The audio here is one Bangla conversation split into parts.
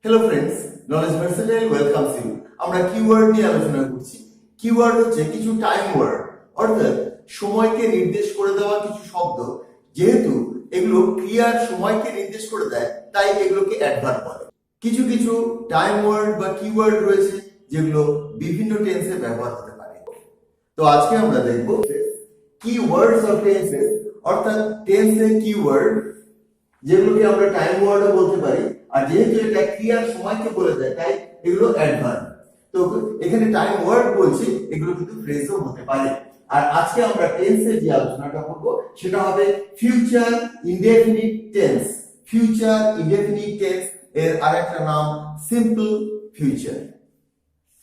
Hello friends, Knowledge Versatile welcomes you. আমরা কিওয়ার্ড নিয়ে আলোচনা করছি। কিওয়ার্ড হচ্ছে কিছু টাইম ওয়ার্ড, অর্থাৎ সময়কে নির্দেশ করে দেওয়া কিছু শব্দ। যেহেতু এগুলো ক্রিয়ার সময়কে নির্দেশ করে দেয়, তাই এগুলোকে অ্যাডভার্ব বলে। কিছু কিছু টাইম ওয়ার্ড বা কিওয়ার্ড রয়েছে যেগুলো বিভিন্ন টেন্সে ব্যবহার হতে পারে। তো আজকে আমরা দেখব কিওয়ার্ডস অফ টেন্সেস, অর্থাৎ টেন্সের কিওয়ার্ড যেগুলোকে আমরা টাইম ওয়ার্ডও বলতে পারি। আর যেহেতু এটা ক্রিয়ার সময়কে বলে দেয়, তাই এগুলো অ্যাডভার্ব। তো এখানে টাইম ওয়ার্ড বলছি, এগুলো কিন্তু ফ্রেজও হতে পারে। আর আজকে আমরা টেন্সের যে আলোচনাটা করব সেটা হবে future indefinite tense. Future indefinite tense এর আরেকটা নাম simple future.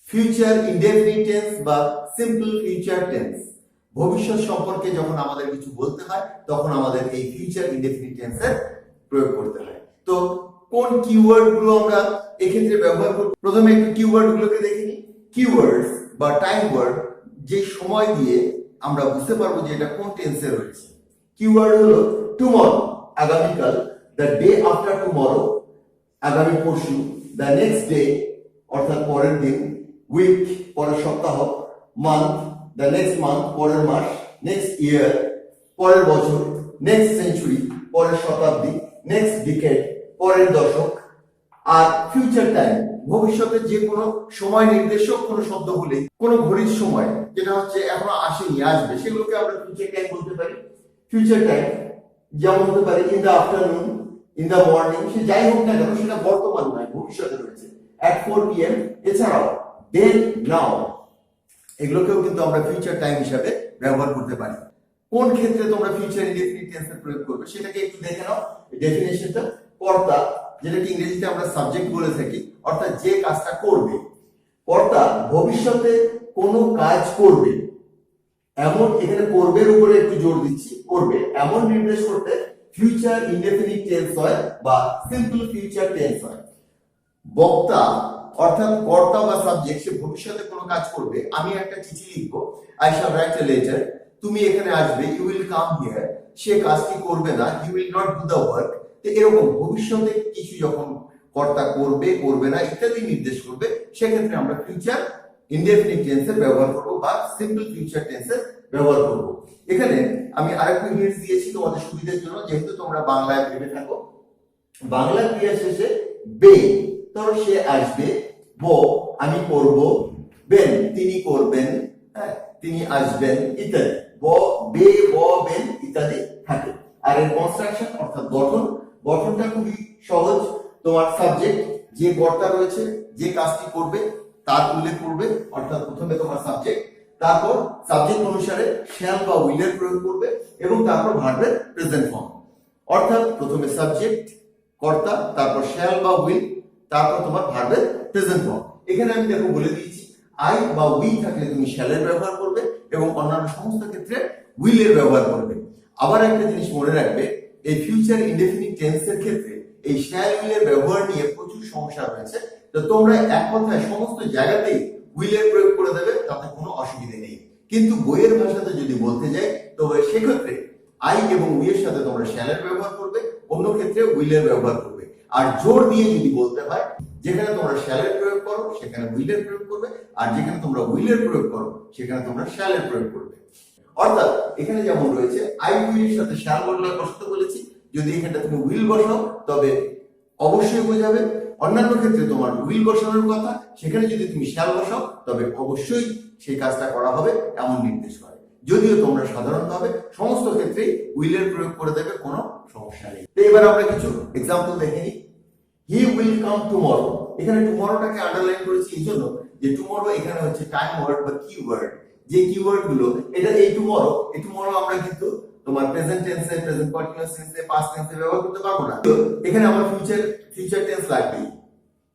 Future indefinite tense বা সিম্পল ফিউচার টেন্স, ভবিষ্যৎ সম্পর্কে যখন আমাদের কিছু বলতে হয় তখন আমাদের এই ফিউচার ইনডেফিনিট টেন্সের প্রয়োগ করতে হয়। তো কোন কিওয়ার্ড গুলো আমরা এক্ষেত্রে ব্যবহার করব? প্রথমে একটু কিওয়ার্ড গুলোকে দেখে নিই। কিওয়ার্ডস বা টাইম ওয়ার্ড যে সময় দিয়ে আমরা বুঝতে পারবো যে এটা কোন টেন্সে রয়েছে। কিওয়ার্ড হলো টুমরো, আগামীকাল, দ্য ডে আফটার টুমরো, আগামী পরশু, দ্য নেক্সট ডে অর্থাৎ পরের দিন, উইক পরের সপ্তাহ, মান্থ দ্য নেক্সট মান্থ পরের মাস, নেক্সট ইয়ার পরের বছর, নেক্সট সেঞ্চুরি পরের শতাব্দী, নেক্সট ডিকেড পরের দশক। আর ফিউচার টাইম ভবিষ্যতের যে কোনো সময় নির্দেশক কোনো শব্দ হলে, কোনো ঘড়ির সময় যেটা হচ্ছে এখনো আসেনি, আসবে, সেগুলোকে আমরা ফিউচার টাইম বলতে পারি। ফিউচার টাইম যেমন হতে পারে in the afternoon, in the morning, সে যাই হোক না কেন সেটা বর্তমান নয়, ভবিষ্যতে রয়েছে। at 4 PM, এছাড়াও দেন, নাও, এগুলোকেও কিন্তু আমরা ফিউচার টাইম হিসাবে ব্যবহার করতে পারি। কোন ক্ষেত্রে তোমরা ফিউচার ইনডেফিনিট টেন্সের প্রয়োগ করবে সেটাকে একটু দেখে নাও। ডেফিনেশনটা, কর্তা, যেটাকে ইংরেজিতে আমরা সাবজেক্ট বলে থাকি, অর্থাৎ যে কাজটা করবে। কর্তা ভবিষ্যতে কোনো কাজ করবে এমন, এখানে করবের উপরে একটু জোর দিচ্ছি, করবে এমন নির্দেশ করতে ফিউচার ইনডেফিনিট টেন্স হয় বা সিম্পল ফিউচার টেন্স হয়। বক্তা অর্থাৎ কর্তা বা সাবজেক্ট, সে ভবিষ্যতে কোনো কাজ করবে। আমি একটা চিঠি লিখবো, I shall write a letter, তুমি এখানে আসবে, ইউ উইল কাম হিয়ার, সে কাজটি করবে না, you will not do the work. তো এরকম ভবিষ্যতে কিছু যখন কর্তা করবে, করবে না ইত্যাদি নির্দেশ করবে, সেক্ষেত্রে আমরা ফিউচার ইনডেফিনিট টেন্সের ব্যবহার করব বা সিম্পল ফিউচার টেন্সের ব্যবহার করব। এখানে আমি আরেকটু হিন্টস দিয়েছি তোমাদের সুবিধার জন্য, যেহেতু তোমরা বাংলায় ভেবে থাকো। বাংলা ক্রিয়া শেষে বে, ধরো সে আসবে, ব আমি করব, বেন তিনি করবেন, তিনি আসবেন ইত্যাদি। ব, বে, ব, বেন ইত্যাদি থাকে। আর এর কনস্ট্রাকশন অর্থাৎ গঠন, গঠনটা খুবই সহজ। তোমার সাবজেক্ট, যে কর্তা রয়েছে, যে কাজটি করবে তার উল্লেখ করবে, অর্থাৎ প্রথমে তোমার সাবজেক্ট, তারপর সাবজেক্ট অনুসারে শ্যাল বা উইলের প্রয়োগ করবে এবং তারপর ভার্বের প্রেজেন্ট ফর্ম। অর্থাৎ প্রথমে সাবজেক্ট, কর্তা, তারপর শ্যাল বা উইল, তারপর তোমার ভার্বের প্রেজেন্ট ফর্ম। এখানে আমি দেখো বলে দিয়েছি, আই বা উই থাকলে তুমি শ্যালের ব্যবহার করবে এবং অন্যান্য সমস্ত ক্ষেত্রে উইলের ব্যবহার করবে। আবার একটা জিনিস মনে রাখবে, এই ফিউচার ইনডেফিনিট টেন্সের ক্ষেত্রে এই শ্যাল উইলের ব্যবহার নিয়ে প্রচুর সমস্যা রয়েছে। তো তোমরা এক কথায় সমস্ত জায়গাতেই উইলের প্রয়োগ করে দেবে, তাতে কোনো অসুবিধা নেই। কিন্তু বইয়ের ভাষাতে যদি বলতে যাই, তবে সেক্ষেত্রে আই এবং উই এর সাথে তোমরা শ্যালের ব্যবহার করবে, অন্য ক্ষেত্রে উইলের ব্যবহার করবে। আর জোর দিয়ে যদি বলতে হয়, যেখানে তোমরা শ্যালের প্রয়োগ করো সেখানে উইলের প্রয়োগ করবে, আর যেখানে তোমরা উইলের প্রয়োগ করো সেখানে তোমরা শ্যালের প্রয়োগ করবে। অর্থাৎ এখানে যেমন রয়েছে আই উইল এর সাথে শ্যাল বসাতে বলেছি, যদি এখানটা তুমি উইল বসাও তবে অবশ্যই বোঝাবে। অন্যান্য ক্ষেত্রে তোমার উইল বসানোর কথা, সেখানে যদি তুমি শ্যাল বসাও তবে অবশ্যই সেই কাজটা করা হবে এমন নির্দেশ করে। যদিও তোমরা সাধারণভাবে সমস্ত ক্ষেত্রেই উইলের প্রয়োগ করে দেবে, কোনো সমস্যা নেই। তো এবার আমরা কিছু এক্সাম্পল দেখে নিই। হি উইল কাম টুমরো, এখানে টুমরোটাকে আন্ডারলাইন করেছি এই জন্য যে টুমরো এখানে হচ্ছে টাইম ওয়ার্ড বা কিওয়ার্ড। যে কিওয়ার্ড গুলো, এটা এই টুমরো আমরা কিন্তু তোমার প্রেজেন্ট টেন্সে, প্রেজেন্ট কন্টিনিউয়াস টেন্সে, পাস্ট টেন্সে ব্যবহার করতে পারবো না। এখানে আমার ফিউচার টেন্স লাগবে।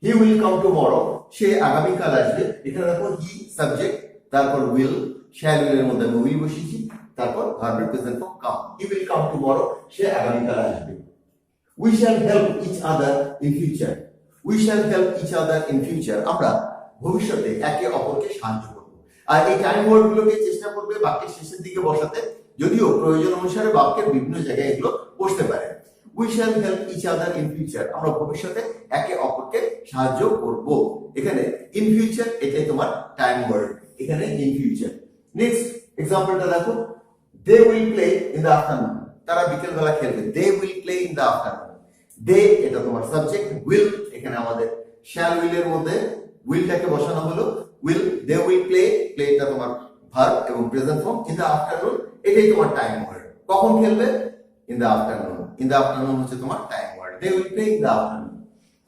হি উইল কাম টুমরো, সে আগামীকাল আসবে। এখানে দেখো হি সাবজেক্ট, তারপর উইল, শ্যাল উইলের মধ্যে আমি উইল বসিয়েছি, তারপর ভার্বের present form come. He will come tomorrow, সে আগামীকাল আসবে। We shall help each other in future. We shall help each other in future. আমরা ভবিষ্যতে একে অপরকে সাহায্য করব। আর এই টাইম ওয়ার্ড গুলোকে চেষ্টা করবে বাক্যের শেষের দিকে বসাতে, যদিও প্রয়োজন অনুসারে বাক্যের বিভিন্ন জায়গায় এগুলো বসতে পারে। We shall help each other in future. আমরা ভবিষ্যতে একে অপরকে সাহায্য করব। এখানে ইন ফিউচার এটাই তোমার টাইম ওয়ার্ড, এখানে ইন ফিউচার। নেক্সট এক্সাম্পলটা দেখো, they will play in the afternoon, তারা বিকেল বেলা খেলবে। They will play in the afternoon, they এটা তোমার সাবজেক্ট, উইল এখানে আমাদের শ্যাল উইল এর মধ্যে উইলটাকে বসানো হলো, will, they will play, play এটা তোমার ভার্ব এবং present form, in the afternoon এটাই তোমার টাইম ওয়ার্ড। কখন খেলবে? In the afternoon, in the afternoon হচ্ছে তোমার time word, they will play in the afternoon.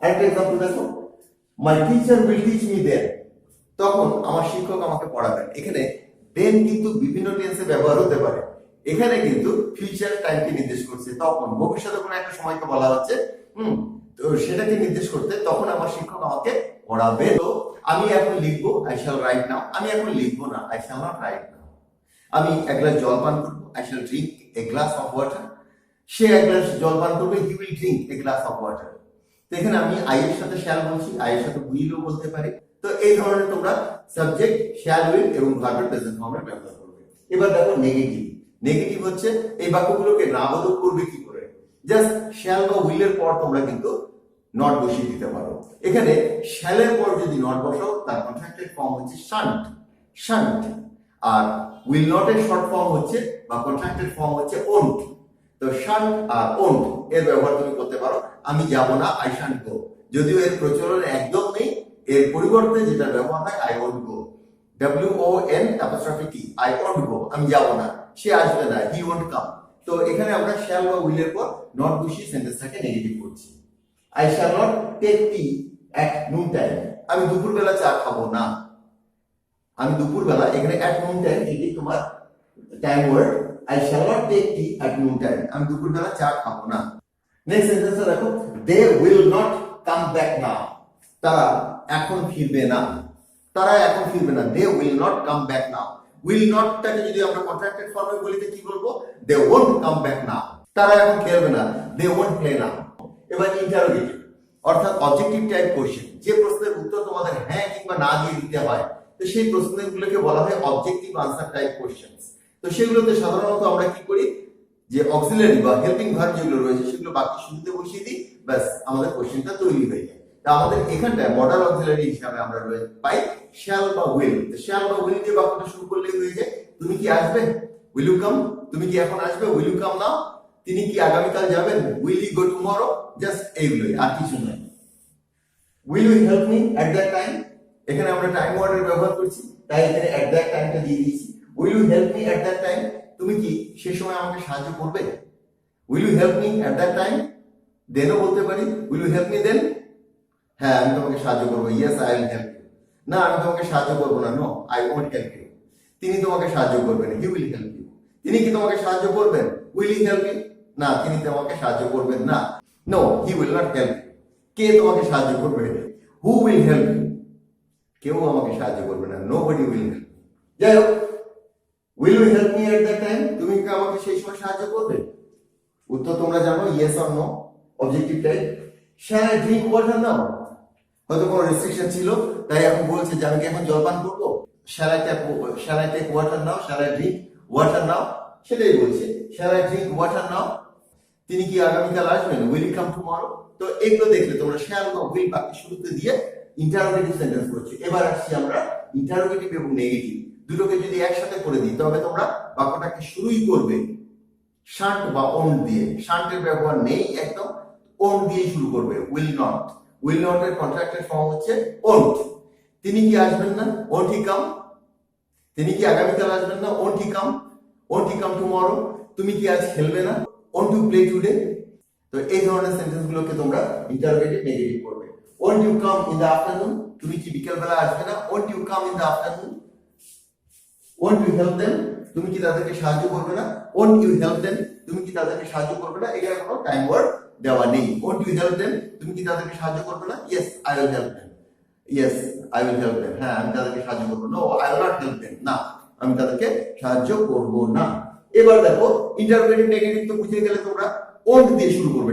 আরেকটা এক্সাম্পল দেখো, my teacher will teach me then, তখন আমার শিক্ষক আমাকে পড়াবেন। এখানে দেন কিন্তু বিভিন্ন টেন্সে ব্যবহার হতে পারে, এখানে কিন্তু ফিউচার টাইমকে নির্দেশ করছে, তখন ভবিষ্যতে কোনো একটা সময়কে বলা হচ্ছে, তো সেটাকে নির্দেশ করতে তখন আমার শিক্ষক আমাকে পড়াবে। তো আমি এখন লিখবো, আই শ্যাল রাইট নাও, আমি এখন লিখবো না, I shall not write now. আমি এক গ্লাস জল পান করবো, I shall drink a glass of water, সে এক গ্লাস জল পান করবে, he will drink a glass of water. তো এখানে আমি আই এর সাথে শ্যাল বলছি, আই এর সাথে উইলও বলতে পারি। তো এই ধরনের তোমরা সাবজেক্ট, শ্যাল, উইল এবং ভার্বের প্রেজেন্ট ফর্মে ব্যবহার করবে। এবার দেখো নেগেটিভ। নেগেটিভ হচ্ছে এই বাক্যগুলোকে নাবোধক করবে কি করে? জাস্ট শ্যাল বা উইলের পর তোমরা কিন্তু নট বসিয়ে দিতে পারো। এখানে শ্যালের পর যদি নট বসাও তার কন্ট্রাক্টেড ফর্ম হচ্ছে শান্ট, শান্ট। আর উইল নট এর শর্ট ফর্ম হচ্ছে বা কন্ট্রাক্টেড ফর্ম হচ্ছে ওন্ট। তো শান্ট আর ওন্ট এর ব্যবহার তুমি করতে পারো। আমি যাব না, আই শান্ট গো, যদিও এর প্রচলন একদম নেই, এর পরিবর্তে যেটা ব্যবহার হয় I won't go, WON''T, I won't go, আমি যাব না, সে আসবে না, হি ওন্ট কাম। তো এখানে আমরা শ্যাল বা উইলের পর নট বসিয়ে সেন্টেন্সটাকে নেগেটিভ করছি। I shall not take tea at noon time, আমি দুপুরবেলা চা খাবো না, আমি দুপুরবেলা, এখানে অ্যাট নুন টাইম এটি তোমার time word, I shall not take tea at noon time, আমি দুপুরবেলা চা খাবো না। নেক্সট সেন্টেন্সে দেখো, they will not come back now, তারা এখন ফিরবে না, তারা এখন ফিরবে না, they will not come back now. Will নটটাকে যদি আমরা কন্ট্রাক্টেড ফর্মে বলি তো কি বলবো? They won't come back now, তারা এখন খেলবে না, দে ওন্ট প্লে নাও। এবার ইন্টারোগেটিভ অর্থাৎ অবজেক্টিভ টাইপ কোশ্চেন, যে প্রশ্নের উত্তর তোমাদের হ্যাঁ কিংবা না দিয়ে দিতে হয়, তো সেই প্রশ্নগুলোকে বলা হয় অবজেক্টিভ আনসার টাইপ কোশ্চেনস। তো সেগুলোতে সাধারণত আমরা কি করি, যে অক্সিলারি বা হেল্পিং ভার্ব যেগুলো রয়েছে সেগুলো বাক্যের শুরুতে বসিয়ে দিই, ব্যাস আমাদের কোশ্চেনটা তৈরি হয়ে যায়। তা আমাদের এখানটায় মডাল অক্সিলারি হিসাবে আমরা পাই শ্যাল বা উইল। শ্যাল বা উইল দিয়ে বাক্যটা শুরু করলেই হয়ে যায়, তুমি কি আসবে, উইল ইউ কাম, তুমি কি এখন আসবে, উইল ইউ কাম নাও, তিনি কি আগামীকাল যাবেন, will you go tomorrow, just এইগুলোই, আর কিছু নয়। Will you help me at that time, এখানে আমরা টাইম ওয়ার্ডের ব্যবহার করছি, তাই এখানে এট দ্যাট টাইমটা দিয়ে দিয়েছি। Will you help me at that time, তুমি কি সে সময় আমাকে সাহায্য করবে, will you help me at that time. দেনও বলতে পারি, উইল ইউ হেল্প মি দেন, হ্যাঁ আমি তোমাকে সাহায্য করবো, yes I will help you, না আমি তোমাকে সাহায্য করবো না, no I won't help you. তিনি তোমাকে সাহায্য করবেন, হি উইল হেল্প ইউ। তিনি কি তোমাকে সাহায্য করবেন, উইল হি হেল্প ইউ, না তিনি তোমাকে সাহায্য করবেন না, no he will not help you. কে তোমাকে সাহায্য করবে, হু উইল হেল্প ইউ, কেউ আমাকে সাহায্য করবে না, নোবডি উইল হেল্প। যাই হোক, will you help me at that time, তুমি কি আমাকে সেই সময় সাহায্য করবে? উত্তর তোমরা জানো, yes or no, objective type. Shall I drink water now, হয়তো কোনো রেস্ট্রিকশন ছিল তাই এখন বলছে যে আমি কি এখন জল পান করবো, shall I take water now, shall I drink water now, সেটাই বলছে, shall I drink water now. তিনি কি আগামীকাল আসবেন, উইল হি কাম টুমরো। তো এগুলো দেখলে তোমরা শ্যাল বা উইল বাক্যের শুরুতে দিয়ে ইন্টারোগেটিভ সেন্টেন্স করছো। এবার আসছি আমরা ইন্টারোগেটিভ এবং নেগেটিভ দুটোকে যদি একসাথে করে দিই, তবে তোমরা বাক্যটাকে শুরুই করবে শান্ট বা ওন্ট দিয়ে। শান্টের ব্যবহার নেই একদম, ওন্ট দিয়ে শুরু করবে, উইল নট। উইল নট এর কন্ট্রাক্টেড ফর্ম হচ্ছে ওন্ট। তিনি কি আসবেন না, ওন্ট হি কাম। তিনি কি আগামীকাল আসবেন না, won't he come, won't he come tomorrow. তুমি কি আজ খেলবে না, ওন্ট ইউ প্লে টুডে। তো এই ধরনের সেন্টেন্স গুলোকে তোমরা ইন্টারোগেটিভ নেগেটিভ করবে। Won't you come in the afternoon, তুমি কি বিকেল বেলা আসবে না, won't you come in the afternoon. Won't you help them, তুমি কি তাদেরকে সাহায্য করবে না, ওন্ট ইউ হেল্প দেম, তুমি কি তাদেরকে সাহায্য করবে না। এখানে কোনো টাইম ওয়ার্ড দেওয়া নেই। ওন্ট ইউ হেল্প দেম, তুমি কি তাদেরকে সাহায্য করবে না, yes I will help them, yes I will help them, হ্যাঁ আমি তাদেরকে সাহায্য করবো, no I will not help them, না আমি তাদেরকে সাহায্য করব না। এবার দেখো ইন্টারোগেটিভ নেগেটিভ তো বুঝে গেলে তোমরা ওন্ট দিয়ে শুরু করবে,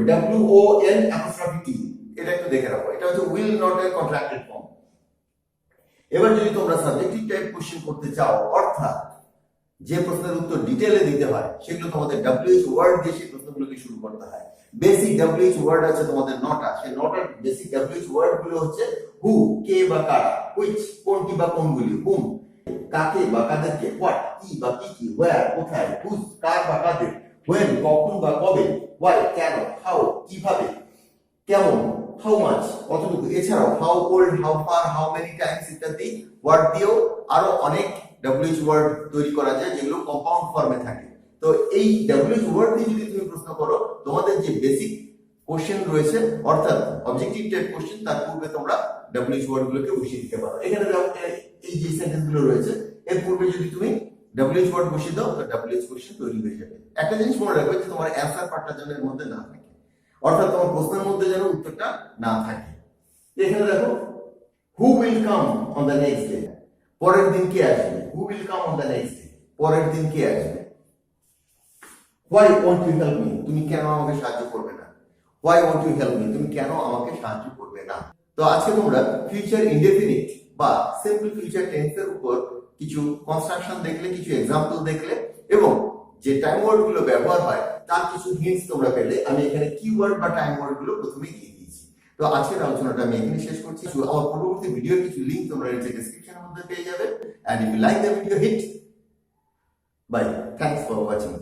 WON''T। এটা একটু দেখে রাখো, এটা হচ্ছে উইল নট এর কন্ট্রাক্টেড ফর্ম। এবার যদি তোমরা সাবজেক্টিভ টাইপ কোশ্চেন করতে চাও, অর্থাৎ যে প্রশ্নের উত্তর ডিটেইলে দিতে হয়, সেগুলো তোমাদের WH ওয়ার্ড দিয়ে সেই প্রশ্নগুলোকে শুরু করতে হয়। বেসিক WH ওয়ার্ড আছে তোমাদের 9টা, সেই 9টার বেসিক WH ওয়ার্ড গুলো হচ্ছে হু, কে বা কারা, হুইচ কোনটি বা কোনগুলি, হুম কাকে বা কাদেরকে, হোয়াট কি বা কি কি, ওয়্যার কোথায়, হুজ কার বা কাদের, when কখন বা কবে, why কেন, হাউ কিভাবে, কেমন, হাউ মাচ কতটুকু, এছাড়াও how old, how far, how many Times ইত্যাদি ওয়ার্ড দিয়েও আরো অনেক WH ওয়ার্ড তৈরি করা যায় যেগুলো কম্পাউন্ড ফর্মে থাকে। তো এই WH ওয়ার্ড দিয়ে যদি তুমি প্রশ্ন করো, তোমাদের যে বেসিক কোশ্চেন রয়েছে অর্থাৎ অবজেক্টিভ টাইপ কোশ্চেন, তার পূর্বে তোমরা WH ওয়ার্ড গুলোকে বসিয়ে দিতে পারো। এখানে এই যে সেন্টেন্স গুলো রয়েছে এর পূর্বে যদি তুমি WH ওয়ার্ড বসিয়ে দাও তো WH কোশ্চেন তৈরি হয়ে যাবে। একটা জিনিস মনে রাখবে যে তোমার অ্যান্সার পার্টটা যেন এর মধ্যে না থাকে, অর্থাৎ তোমার প্রশ্নের মধ্যে যেন উত্তরটা না থাকে। এখানে দেখো who will come on the next day, পরের দিন কে আসবে, who will come on the next day, পরের দিন কে আসবে। Why want you help me, তুমি কেন আমাকে সাহায্য করবে না, why want you help me, তুমি কেন আমাকে সাহায্য করবে না। তো আজকে তোমরা ফিউচার ইনডেফিনিট বা সিম্পল ফিউচার টেন্সের উপর কিছু কনস্ট্রাকশন দেখলে, কিছু এক্সাম্পল দেখলে এবং যে টাইম ওয়ার্ড গুলো ব্যবহার হয় তার কিছু হিন্টস তোমরা পেলে। আমি এখানে কিওয়ার্ড বা টাইম ওয়ার্ড গুলো প্রথমেই দিয়ে দিয়েছি। তো আজকের আলোচনাটা আমি এখানে শেষ করছি। আমার পরবর্তী ভিডিওর কিছু লিংক তোমরা নিচে ডেসক্রিপশনের মধ্যে পেয়ে যাবে। And if you like the video, hit bye. Thanks for watching.